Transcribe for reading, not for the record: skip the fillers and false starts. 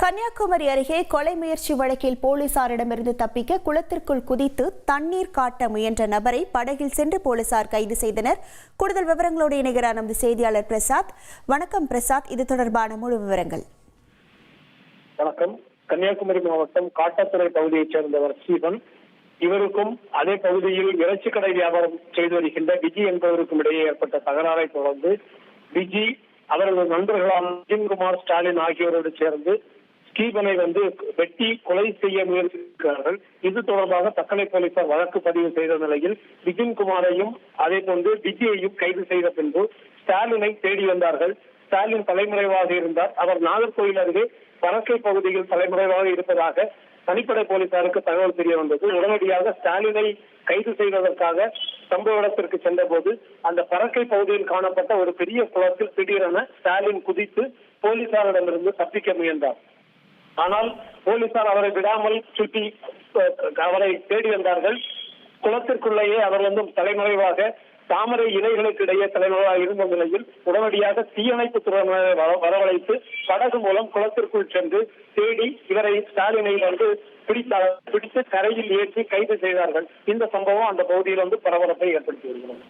கன்னியாகுமரி அருகே கொலை முயற்சி வழக்கில் போலீசாரிடமிருந்து தப்பிக்க குளத்திற்குள் குதித்து தண்ணீர் காட்ட முயன்ற நபரை படகில் சென்று போலீசார் கைது செய்தனர். கூடுதல் விவரங்களோடு இணைகிறார் நமது செய்தியாளர் பிரசாத். வணக்கம் பிரசாத், இது தொடர்பான முழு விவரங்கள். வணக்கம். கன்னியாகுமரி மாவட்டம் காட்டாத்துறை பகுதியைச் சேர்ந்தவர் ஸ்டீபன். இவருக்கும் அதே பகுதியில் இறைச்சி கடை வியாபாரம் செய்து வருகின்ற விஜி என்பவருக்கும் இடையே ஏற்பட்ட தகராறை தொடர்ந்து விஜி அவரது நண்பர்களான நிதின்குமார், ஸ்டாலின் ஆகியோரோடு சேர்ந்து ஸ்டீபனை வெட்டி கொலை செய்ய முயற்சிக்கிறார்கள். இது தொடர்பாக தக்கலை போலீசார் வழக்கு பதிவு செய்த நிலையில் நிதின்குமாரையும் அதே போன்று விஜயையும் கைது செய்த பின்பு ஸ்டாலினை தேடி வந்தார்கள். ஸ்டாலின் தலைமறைவாக இருந்தார். அவர் நாகர்கோவில் அருகே பறக்கை பகுதியில் தலைமறைவாக இருப்பதாக தனிப்படை போலீசாருக்கு தகவல் தெரிய வந்தது. உடனடியாக ஸ்டாலினை கைது செய்வதற்காக சம்பவ இடத்திற்கு சென்ற போது அந்த பறக்கை பகுதியில் காணப்பட்ட ஒரு பெரிய குளத்தில் திடீரென ஸ்டாலின் குதித்து போலீசாரிடமிருந்து தப்பிக்க முயன்றார். ஆனால் போலீசார் அவரை விடாமல் சுற்றி அவரை தேடி வந்தார்கள். குளத்திற்குள்ளேயே அவர் தலைமறைவாக தாமரை இலைகளுக்கு இடையே தலைமறைவாக இருந்த நிலையில் உடனடியாக தீயணைப்பு துறையினரை வரவழைத்து படகு மூலம் குளத்திற்குள் சென்று தேடி இவரை ஸ்டாலினை பிடித்து கரையில் ஏற்றி கைது செய்தார்கள். இந்த சம்பவம் அந்த பகுதியில் பரபரப்பை ஏற்படுத்தி வருகிறது.